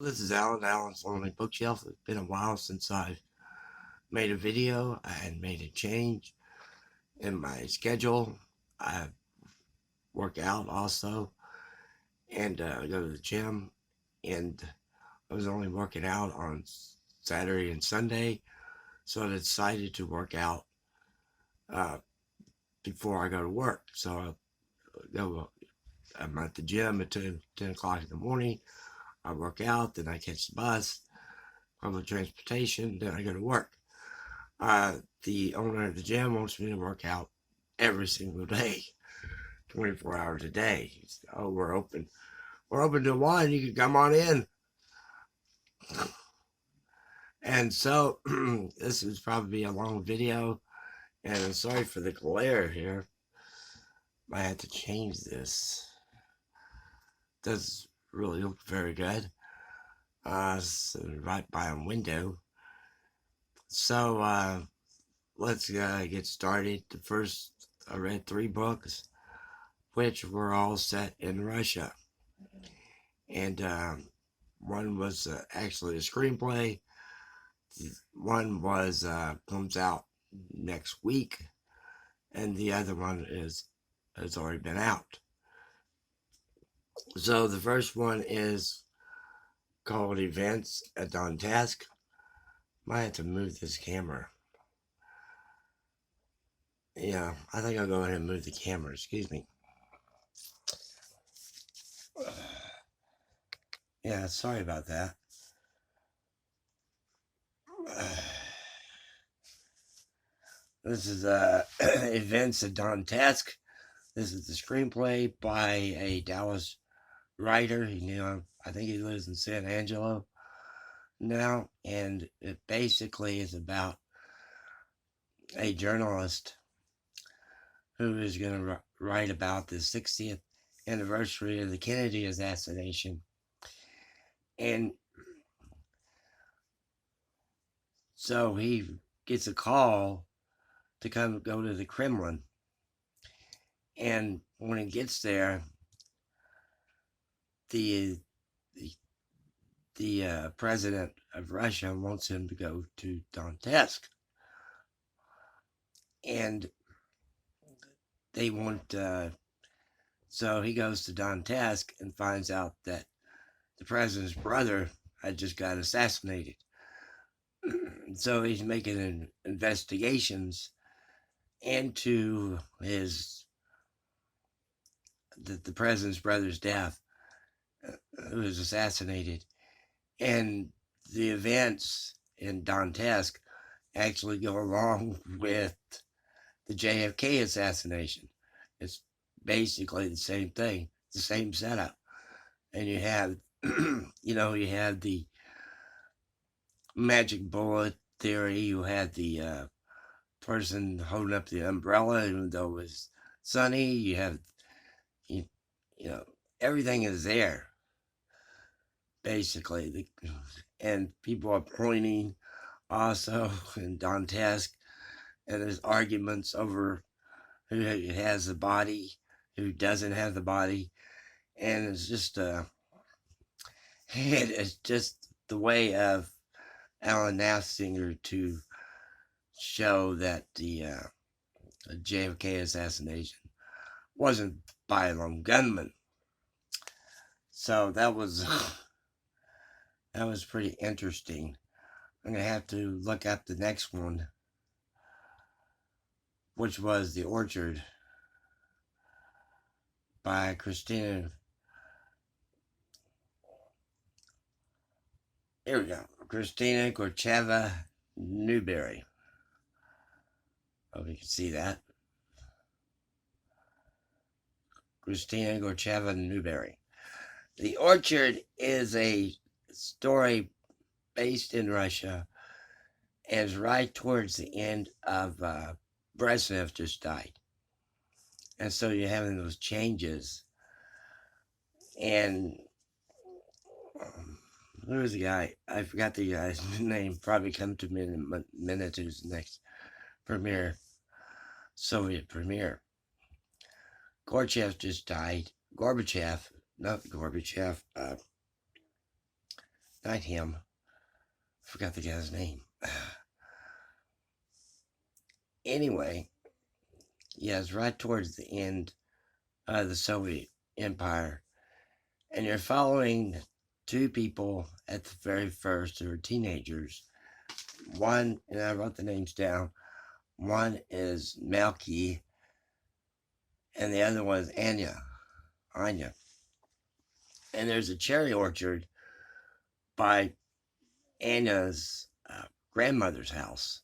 This is Alan's Lonely Bookshelf. It's been a while since I've made a video. I had made a change in my schedule. I work out also and go to the gym. And I was only working out on Saturday and Sunday. So I decided to work out uh, before I go to work. So I'm at the gym at 10 o'clock in the morning. I work out, then I catch the bus, public transportation, then I go to work. The owner of the gym wants me to work out every single day, 24 hours a day. He said, "Oh, we're open. We're open till 1. You can come on in." And so, this is probably a long video, and I'm sorry for the glare here. I had to change this. Does really look very good. So right by a window. So, let's get started. The first, I read 3 books, which were all set in Russia. And one was actually a screenplay. One was comes out next week, and the other one has already been out. So the first one is called Events at Donetsk. Might have to move this camera. Yeah, I think I'll go ahead and move the camera. Excuse me. Yeah, sorry about that. This is Events at Donetsk. This is the screenplay by a Dallas writer. I think he lives in San Angelo now, and it basically is about a journalist who is going to write about the 60th anniversary of the Kennedy assassination. And so he gets a call to come go to the Kremlin. And when he gets there, the president of Russia wants him to go to Donetsk. And they want, so he goes to Donetsk and finds out that the president's brother had just got assassinated. So he's making investigations into the president's brother's death, who was assassinated. And the events in Donetsk actually go along with the JFK assassination. It's basically the same thing, the same setup. And you have, you had the magic bullet theory. You had the person holding up the umbrella, even though it was sunny. You have, you, you know, everything is there, basically. And people are pointing also in Donetsk, and there's arguments over who has the body, who doesn't have the body. And it's just, it's just the way of Alan Nafziger to show that the JFK assassination wasn't by a lone gunman. So that was that was pretty interesting. I'm gonna have to look up the next one, which was The Orchard by Christina. Here we go. Christina Gorcheva Newberry. Hope you can see that. Christina Gorcheva Newberry. The Orchard is a story based in Russia, and is right towards the end of Brezhnev just died. And so you're having those changes. And who was the guy? I forgot the guy's name. Probably come to me in a minute. Who's the next premier, Soviet premier? Gorbachev just died. Gorbachev, not Gorbachev. Not him. I forgot the guy's name. Anyway, yeah, it's right towards the end of the Soviet Empire. And you're following two people at the very first who are teenagers. One, and I wrote the names down, one is Melky, and the other one is Anya. And there's a cherry orchard by Anya's grandmother's house.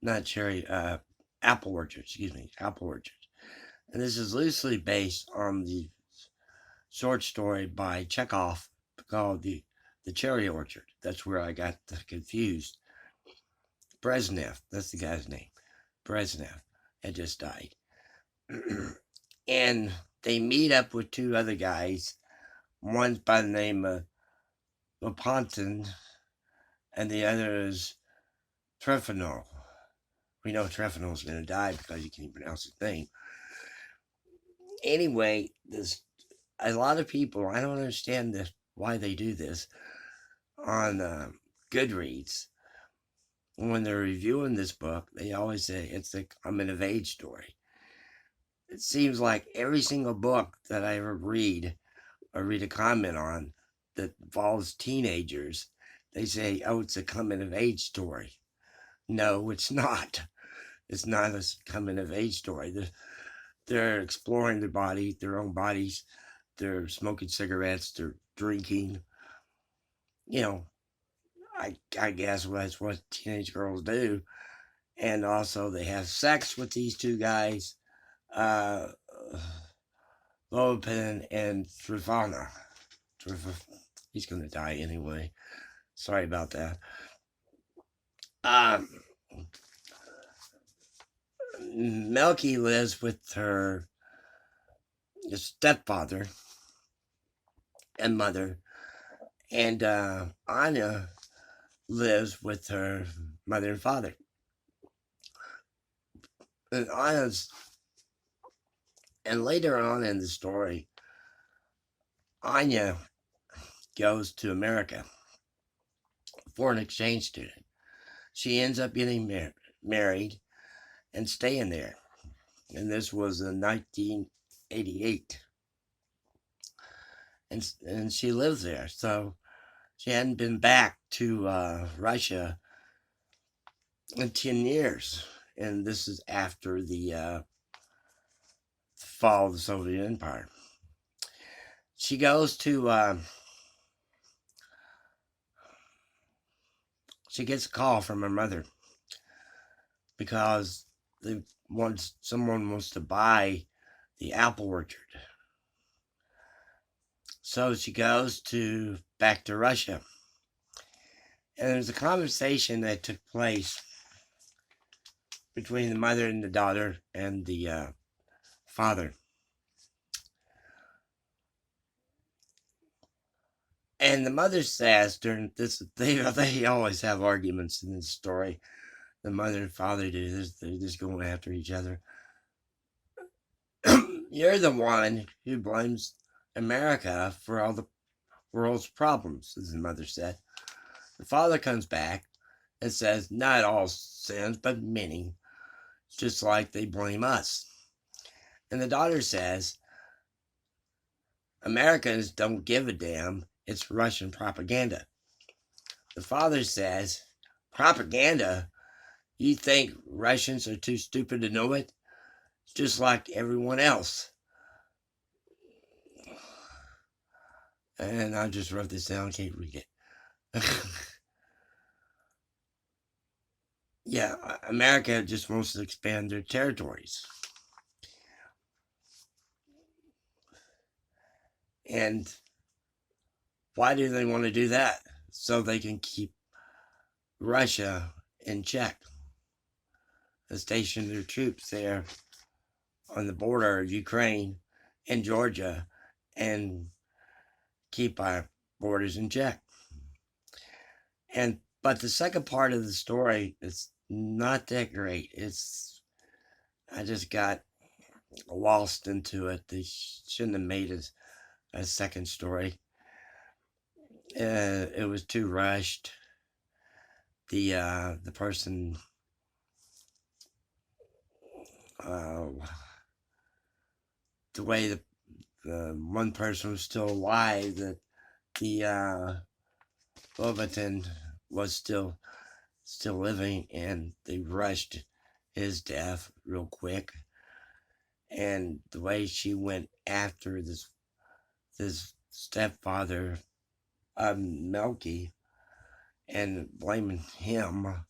Not cherry, apple orchard, excuse me, apple orchard. And this is loosely based on the short story by Chekhov called the Cherry Orchard. That's where I got confused. Brezhnev, that's the guy's name. Brezhnev had just died. And they meet up with two other guys. One's by the name of Lopontin, and the other is Trefanol. We know Trefanol's going to die because he can't pronounce his name. Anyway, a lot of people, I don't understand this, why they do this on Goodreads. When they're reviewing this book, they always say it's a coming of age story. It seems like every single book that I ever read or read a comment on that involves teenagers, they say, oh, it's a coming of age story. No, it's not. It's not a coming of age story. They're exploring their own bodies. They're smoking cigarettes. They're drinking. You know, I guess that's what teenage girls do. And also they have sex with these two guys, Lopin and Trifana. He's going to die anyway. Sorry about that. Melky lives with her stepfather and mother, and Anya lives with her mother and father. And later on in the story, Anya goes to America for an exchange student. She ends up getting married and staying there. And this was in 1988. And she lives there. So she hadn't been back to Russia in 10 years. And this is after the fall of the Soviet Empire. She goes to, she gets a call from her mother because someone wants to buy the apple orchard. So she goes back to Russia. And there's a conversation that took place between the mother and the daughter and the father. And the mother says during this, they always have arguments in this story. The mother and father do this, they're just going after each other. You're the one who blames America for all the world's problems, as the mother said. The father comes back and says, not all sins, but many, just like they blame us. And the daughter says, Americans don't give a damn. It's Russian propaganda. The father says, propaganda? You think Russians are too stupid to know it? Just like everyone else. And I just wrote this down, can't read it. Yeah, America just wants to expand their territories. And why do they want to do that? So they can keep Russia in check. They station their troops there on the border of Ukraine and Georgia and keep our borders in check. But the second part of the story is not that great. I just got lost into it. They shouldn't have made a second story. It was too rushed. The person, uh, the way the one person was still alive, that the Overton was still living, and they rushed his death real quick. And the way she went after this stepfather, Melky, and blaming him,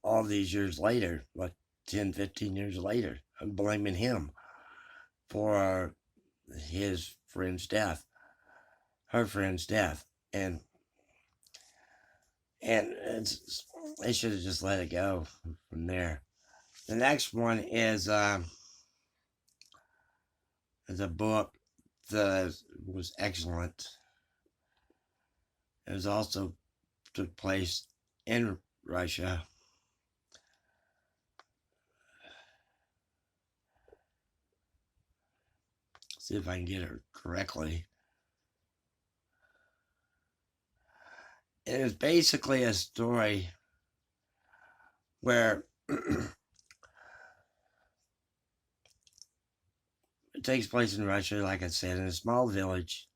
all these years later, like 10, 15 years later, I'm blaming him for his friend's death, her friend's death. And they should have just let it go from there. The next one is a book that was excellent. It was also took place in Russia. See if I can get it correctly. It is basically a story where it takes place in Russia, like I said, in a small village,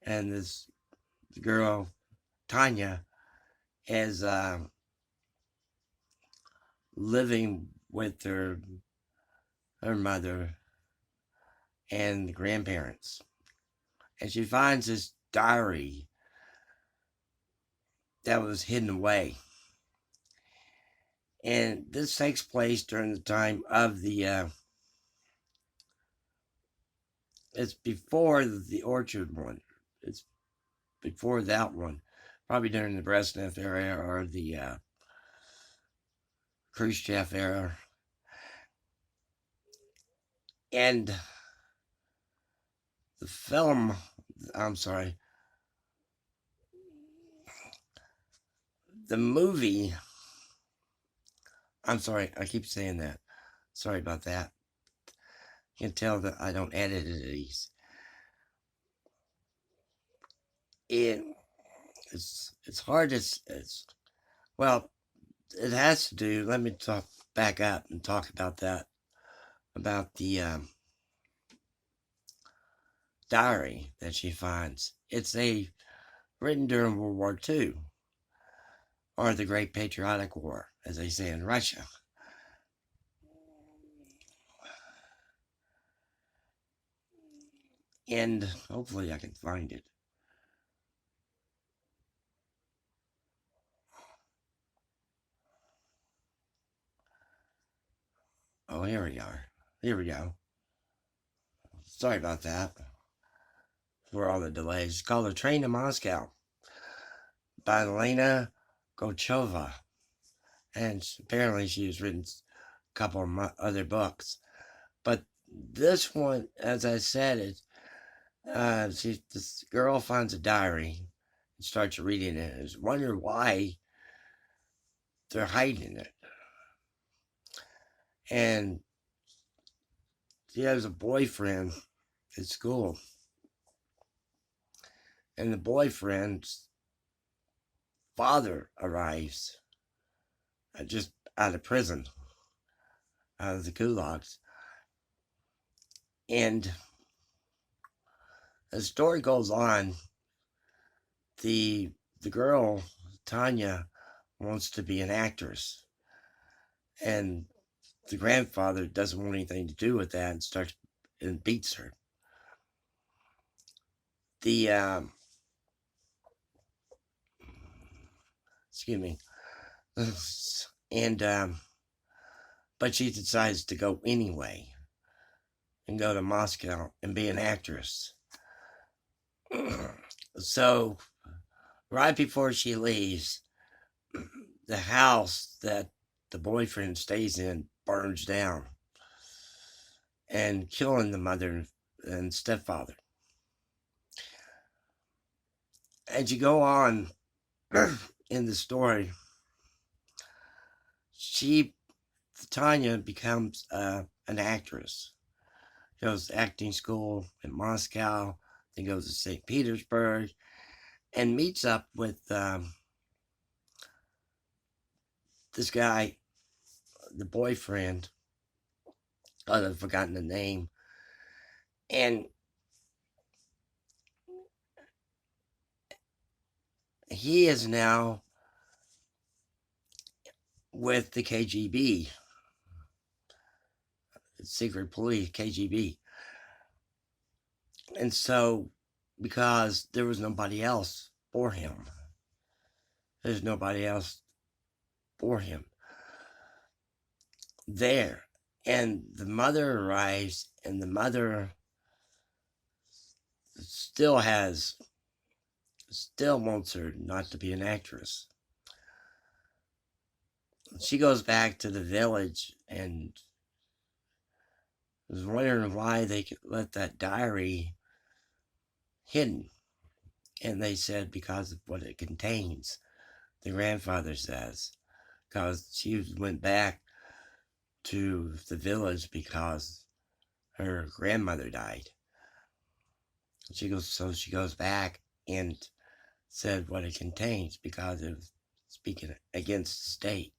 and this girl, Tanya, is living with her mother and the grandparents, and she finds this diary that was hidden away. And this takes place during the time of the it's before the Orchard one. It's before that one, probably during the Brezhnev era or the Khrushchev era. And the film, I'm sorry, the movie, I'm sorry, I keep saying that. Sorry about that. You can tell that I don't edit these. It's hard as well, it has to do, let me back up and talk about that, about the diary that she finds. It's written during World War II, or the Great Patriotic War, as they say in Russia. And hopefully I can find it. Oh, here we are. Here we go. Sorry about that for all the delays. It's called A Train to Moscow by Elena Gochova. And apparently she has written a couple of other books. But this one, as I said, this girl finds a diary and starts reading it. And wonder why they're hiding it. And she has a boyfriend at school. And the boyfriend's father arrives just out of prison, out of the gulags. And as the story goes on, the girl, Tanya, wants to be an actress. And the grandfather doesn't want anything to do with that and beats her. Excuse me. And but she decides to go anyway and go to Moscow and be an actress. So right before she leaves, the house that the boyfriend stays in burns down, and killing the mother and stepfather. As you go on in the story, Tanya becomes an actress. Goes to acting school in Moscow, then goes to St. Petersburg, and meets up with this guy, the boyfriend. I've forgotten the name. And he is now with the KGB, secret police, KGB. And so, because there was nobody else for him, there's nobody else for him there. And the mother arrives, and the mother still wants her not to be an actress. She goes back to the village and was wondering why they could let that diary hidden. And they said because of what it contains. The grandfather says, because she went back to the village because her grandmother died. She goes back and said what it contains because it was speaking against the state.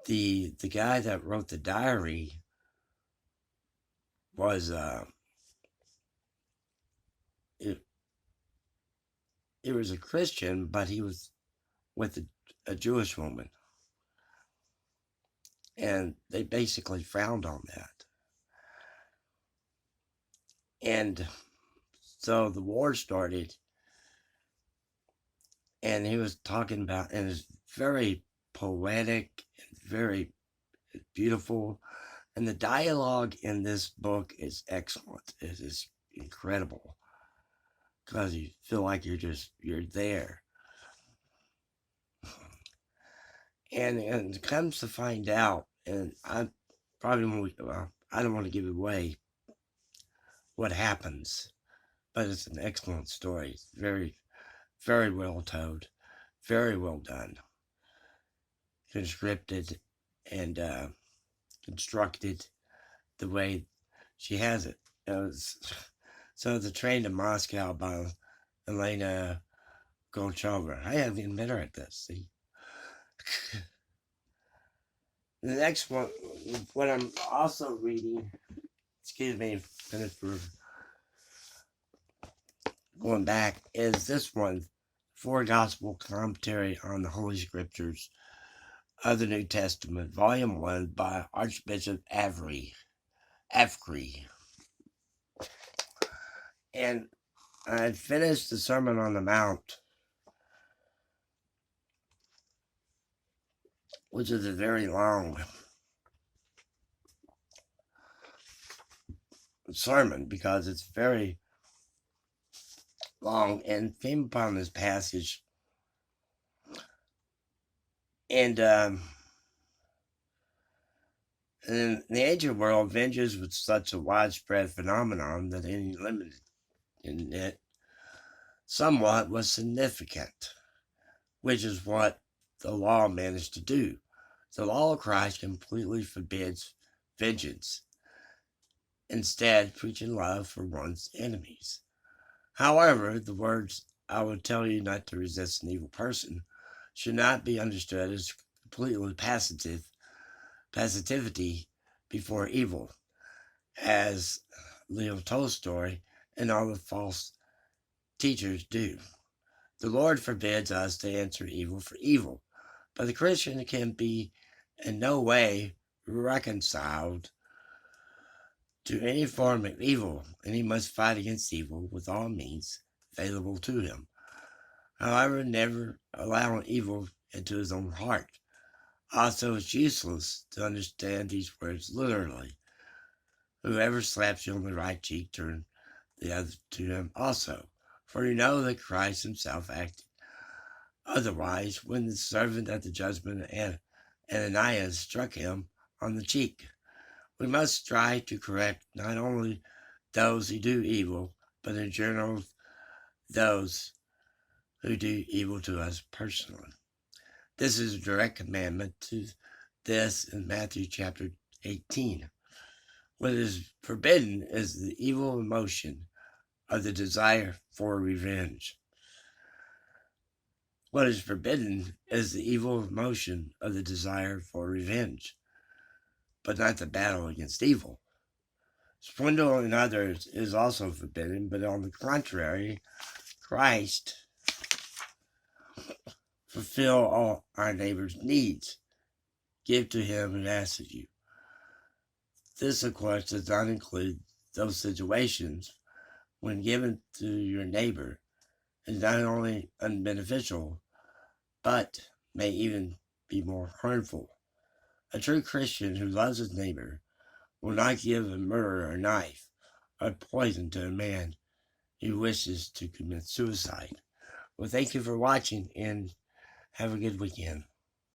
The guy that wrote the diary was it was a Christian, but he was with a Jewish woman, and they basically frowned on that. And so the war started, and he was talking about, and it's very poetic, very beautiful, and the dialogue in this book is excellent. It is incredible because you feel like you're there. And it comes to find out, and I don't want to give away what happens, but it's an excellent story. It's very, very well told, very well done, conscripted, and constructed the way she has it. So the Train to Moscow by Elena Golchova. I haven't even met her at this. See, the next one, what I'm also reading. Excuse me, finish for going back. Is this one, Four Gospel Commentary on the Holy Scriptures of the New Testament, Volume 1 by Archbishop Avery. And I had finished the Sermon on the Mount, which is a very long sermon because it's very long, and came upon this passage. And in the ancient world, vengeance was such a widespread phenomenon that any limit in it somewhat was significant, which is what the law managed to do. The law of Christ completely forbids vengeance, instead preaching love for one's enemies. However, the words, "I will tell you not to resist an evil person," should not be understood as completely passivity before evil, as Leo Tolstoy and all the false teachers do. The Lord forbids us to answer evil for evil, but the Christian can be in no way reconciled to any form of evil, and he must fight against evil with all means available to him. However, never allowing evil into his own heart. Also, it's useless to understand these words literally. Whoever slaps you on the right cheek, turn the other to him also. For you know that Christ himself acted otherwise when the servant at the judgment of Ananias struck him on the cheek. We must strive to correct not only those who do evil, but in general those who do evil to us personally. This is a direct commandment to this in Matthew chapter 18. What is forbidden is the evil emotion of the desire for revenge. What is forbidden is the evil emotion of the desire for revenge, but not the battle against evil. Swindling others is also forbidden, but on the contrary, Christ fulfill all our neighbor's needs. Give to him who asks of you. This, of course, does not include those situations when given to your neighbor is not only unbeneficial, but may even be more harmful. A true Christian who loves his neighbor will not give a murderer a knife or poison to a man who wishes to commit suicide. Well, thank you for watching and have a good weekend.